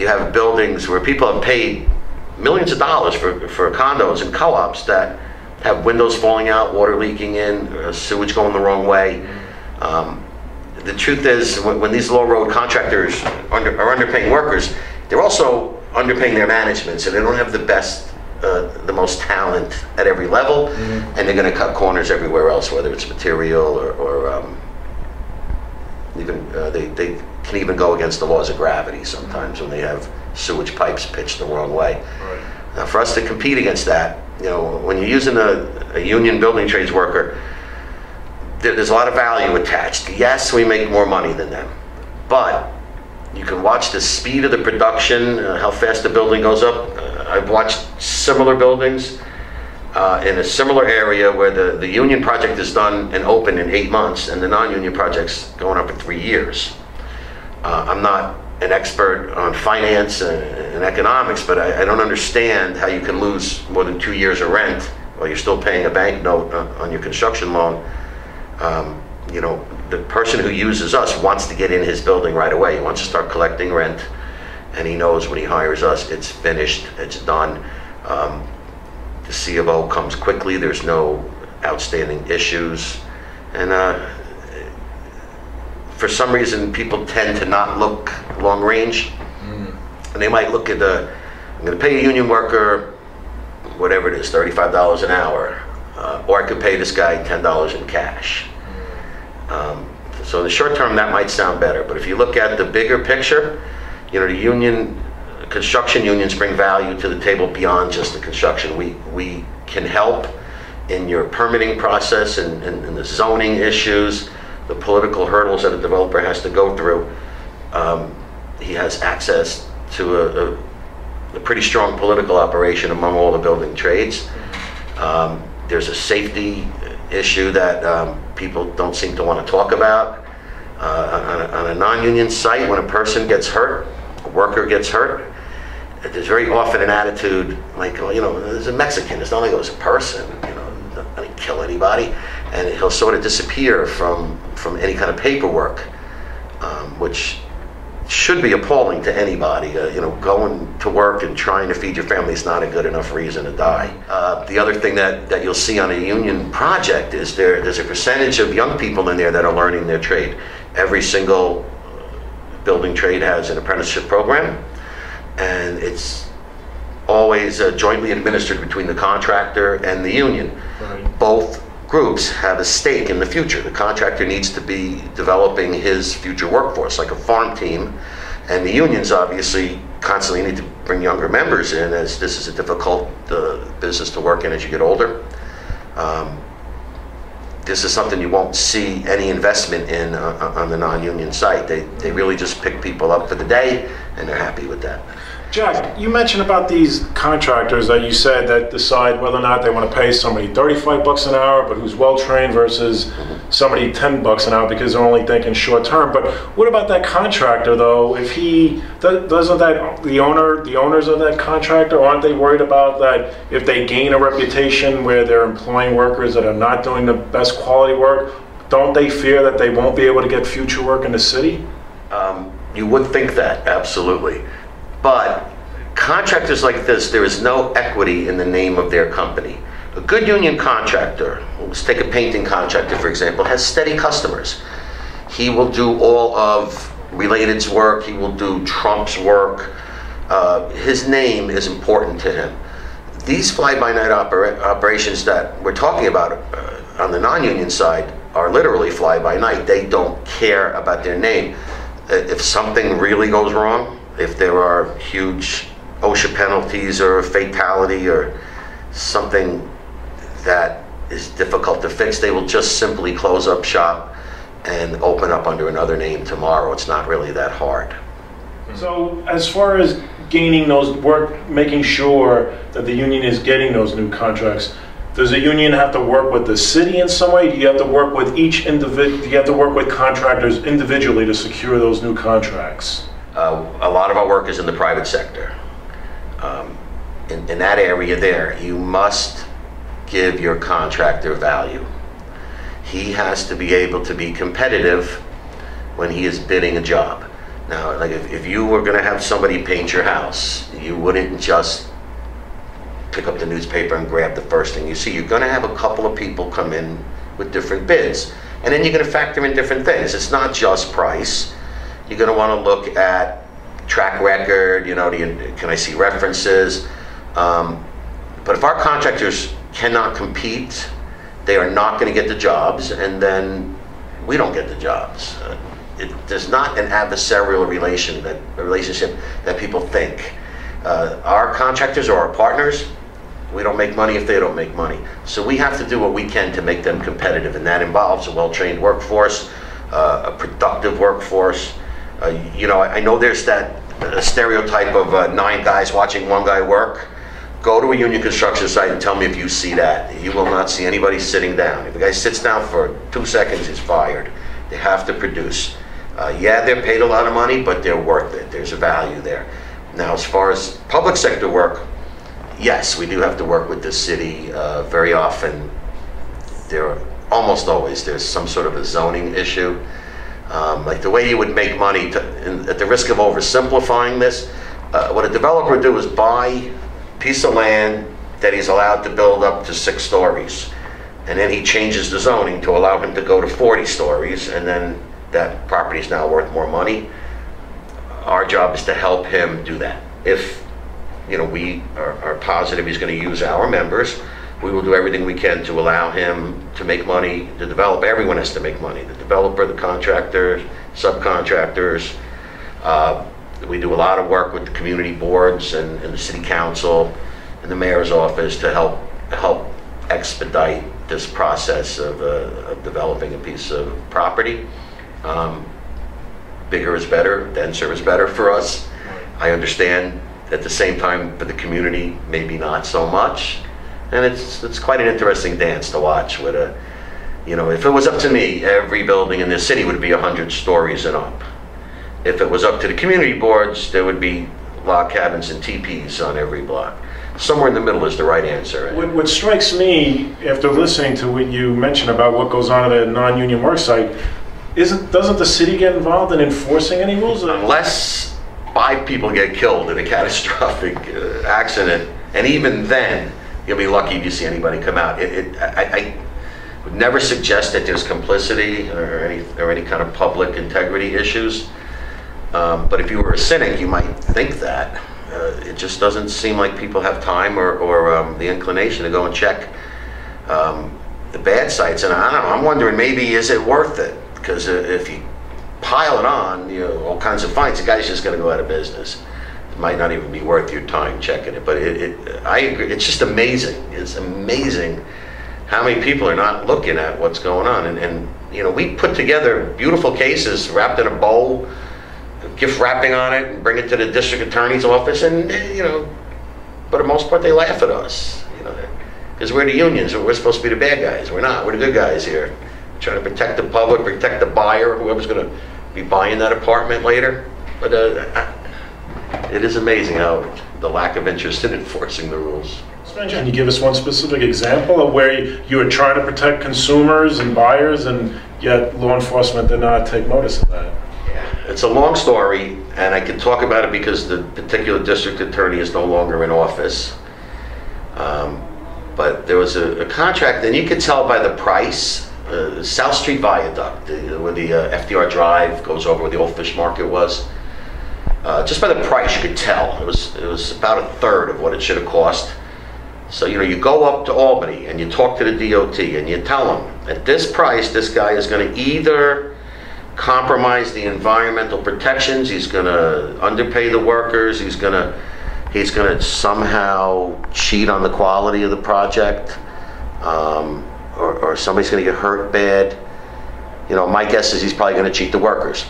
you have buildings where people have paid millions of dollars for condos and co-ops that have windows falling out, water leaking in, sewage going the wrong way. The truth is, when these low road contractors are underpaying workers, they're also underpaying their management, so they don't have the most talent at every level, and they're going to cut corners everywhere else, whether it's material or even they can even go against the laws of gravity sometimes when they have sewage pipes pitched the wrong way. Right. Now, for us to compete against that, when you're using a union building trades worker, there's a lot of value attached. Yes, we make more money than them, but you can watch the speed of the production, how fast the building goes up. I've watched similar buildings in a similar area where the union project is done and open in 8 months, and the non-union project's going up in 3 years. I'm not an expert on finance and economics, but I don't understand how you can lose more than 2 years of rent while you're still paying a bank note on your construction loan. The person who uses us wants to get in his building right away. He wants to start collecting rent, and he knows when he hires us, it's finished, it's done. The C of O comes quickly, there's no outstanding issues, and for some reason people tend to not look long range, and they might look at I'm going to pay a union worker whatever it is, $35 an hour, or I could pay this guy $10 in cash. So in the short term that might sound better, but if you look at the bigger picture, the construction unions bring value to the table beyond just the construction. We can help in your permitting process and the zoning issues, the political hurdles that a developer has to go through. He has access to a pretty strong political operation among all the building trades. There's a safety issue that people don't seem to want to talk about. On a non-union site, when a person gets hurt, a worker gets hurt, there's very often an attitude like, well, there's a Mexican, it's not like it was a person, I didn't kill anybody, and he'll sort of disappear from any kind of paperwork, which should be appalling to anybody. Going to work and trying to feed your family is not a good enough reason to die. The other thing that you'll see on a union project is there's a percentage of young people in there that are learning their trade. Every single building trade has an apprenticeship program, and it's always jointly administered between the contractor and the union. Right. Both groups have a stake in the future. The contractor needs to be developing his future workforce like a farm team, and the unions obviously constantly need to bring younger members in, as this is a difficult business to work in as you get older. This is something you won't see any investment in on the non-union site. They really just pick people up for the day, and they're happy with that. Jack, you mentioned about these contractors that you said that decide whether or not they want to pay somebody $35 an hour, but who's well-trained, versus somebody $10 an hour because they're only thinking short-term. But what about that contractor, though? If he doesn't, that the owners of that contractor, aren't they worried about that if they gain a reputation where they're employing workers that are not doing the best quality work? Don't they fear that they won't be able to get future work in the city? You would think that, absolutely. But contractors like this, there is no equity in the name of their company. A good union contractor, let's take a painting contractor for example, has steady customers. He will do all of Related's work, he will do Trump's work. His name is important to him. These fly-by-night operations that we're talking about on the non-union side are literally fly-by-night. They don't care about their name. If something really goes wrong, if there are huge OSHA penalties or a fatality or something that is difficult to fix, they will just simply close up shop and open up under another name tomorrow. It's not really that hard. So as far as gaining those making sure that the union is getting those new contracts, does the union have to work with the city in some way? Do you have to work with each individual? Do you have to work with contractors individually to secure those new contracts? A lot of our work is in the private sector. In that area there, you must give your contractor value. He has to be able to be competitive when he is bidding a job. Now, like if you were gonna have somebody paint your house, you wouldn't just pick up the newspaper and grab the first thing you see. You're gonna have a couple of people come in with different bids. And then you're gonna factor in different things. It's not just price. You're gonna wanna look at track record, you know, can I see references? But if our contractors cannot compete, they are not gonna get the jobs, and then we don't get the jobs. There's not an adversarial relationship that people think. Our contractors are our partners. We don't make money if they don't make money. So we have to do what we can to make them competitive, and that involves a well-trained workforce, a productive workforce. You know, I know there's that stereotype of 9 guys watching 1 guy work. Go to a union construction site and tell me if you see that. You will not see anybody sitting down. If the guy sits down for 2 seconds, he's fired. They have to produce. Yeah, they're paid a lot of money, but they're worth it. There's a value there. Now, as far as public sector work, yes, we do have to work with the city. Very often, almost always, there's some sort of a zoning issue. Like the way you would make money, at the risk of oversimplifying this, what a developer would do is buy a piece of land that he's allowed to build up to 6 stories. And then he changes the zoning to allow him to go to 40 stories, and then that property is now worth more money. Our job is to help him do that. If you know, we are positive he's going to use our members, we will do everything we can to allow him to make money. The developer, everyone has to make money. The developer, the contractor, subcontractors. We do a lot of work with the community boards and the city council and the mayor's office to help expedite this process of developing a piece of property. Bigger is better, denser is better for us. I understand at the same time for the community, maybe not so much. And it's quite an interesting dance to watch with you know, if it was up to me, every building in this city would be 100 stories and up. If it was up to the community boards, there would be log cabins and teepees on every block. Somewhere in the middle is the right answer. What strikes me after listening to what you mentioned about what goes on at a non-union work site, doesn't the city get involved in enforcing any rules? Unless 5 people get killed in a catastrophic accident, and even then, you'll be lucky if you see anybody come out. I would never suggest that there's complicity or any kind of public integrity issues. But if you were a cynic, you might think that. It just doesn't seem like people have time or the inclination to go and check the bad sites. And I don't know, I'm wondering, maybe is it worth it? Because if you pile it on, you know, all kinds of fines, the guy's just going to go out of business. It might not even be worth your time checking it. But I agree. It's just amazing. It's amazing how many people are not looking at what's going on. And you know, we put together beautiful cases wrapped in a bowl, gift wrapping on it, and bring it to the district attorney's office, and you know, for the most part, they laugh at us, you know, because we're the unions, and we're supposed to be the bad guys. We're not. We're the good guys here. We're trying to protect the public, protect the buyer, whoever's going to be buying that apartment later. But it is amazing how the lack of interest in enforcing the rules. Can you give us one specific example of where you are trying to protect consumers and buyers, and yet law enforcement did not take notice of that? It's a long story, and I can talk about it because the particular district attorney is no longer in office. But there was a contract, and you could tell by the price. South Street Viaduct, where the FDR Drive goes over where the old fish market was. Just by the price, you could tell. It was about 1/3 of what it should have cost. So, you know, you go up to Albany, and you talk to the DOT, and you tell them, at this price, this guy is going to either compromise the environmental protections, he's going to underpay the workers, he's going to somehow cheat on the quality of the project, or somebody's going to get hurt bad. You know, my guess is he's probably going to cheat the workers.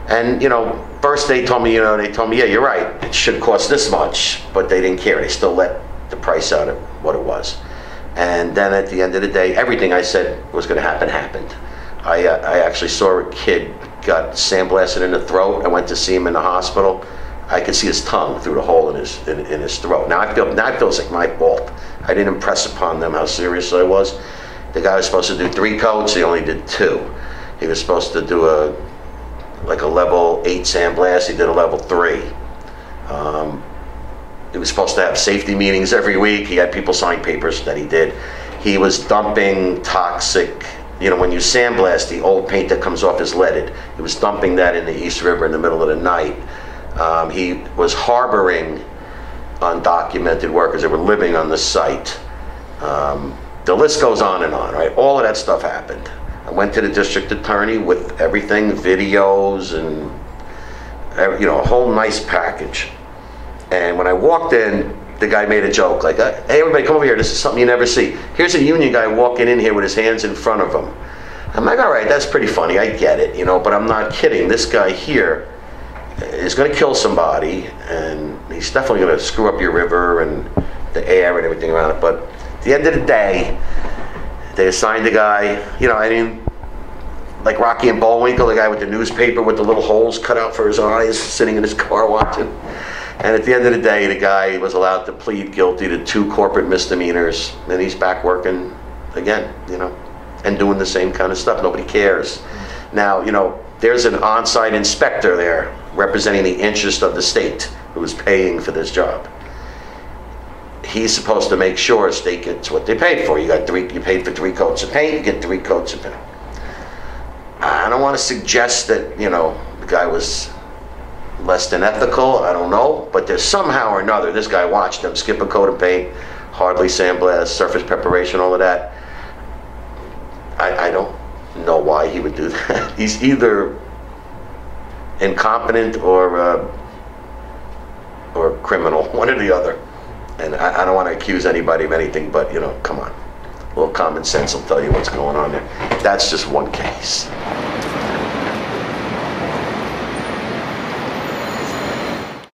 And you know, first they told me, yeah, you're right, it should cost this much, but they didn't care. They still let the price out of what it was. And then at the end of the day, everything I said was going to happen happened. I actually saw a kid got sandblasted in the throat. I went to see him in the hospital. I could see his tongue through the hole in his throat. Now it feels like my fault. I didn't impress upon them how serious I was. The guy was supposed to do 3 coats. He only did 2. He was supposed to do like a level 8 sandblast. He did a level 3. He was supposed to have safety meetings every week. He had people sign papers that he did. He was dumping toxic, you know, when you sandblast, the old paint that comes off is leaded. He was dumping that in the East River in the middle of the night. He was harboring undocumented workers that were living on the site. The list goes on and on, right? All of that stuff happened. I went to the district attorney with everything, videos and, you know, a whole nice package. And when I walked in, the guy made a joke like, hey, everybody come over here, this is something you never see. Here's a union guy walking in here with his hands in front of him. I'm like, all right, that's pretty funny, I get it, you know, but I'm not kidding. This guy here is gonna kill somebody, and he's definitely gonna screw up your river and the air and everything around it. But at the end of the day, they assigned a guy, you know, I mean, like Rocky and Bullwinkle, the guy with the newspaper with the little holes cut out for his eyes, sitting in his car watching. And at the end of the day, the guy was allowed to plead guilty to 2 corporate misdemeanors, and he's back working again, you know, and doing the same kind of stuff. Nobody cares. Now, you know, there's an on-site inspector there representing the interest of the state who is paying for this job. He's supposed to make sure state gets what they paid for. You paid for 3 coats of paint, you get 3 coats of paint. I don't want to suggest that, you know, the guy was less than ethical, I don't know, but there's somehow or another, this guy watched him skip a coat of paint, hardly sandblast, surface preparation, all of that. I don't know why he would do that. He's either incompetent or criminal, one or the other. And I don't want to accuse anybody of anything, but, you know, come on. A little common sense will tell you what's going on there. That's just one case.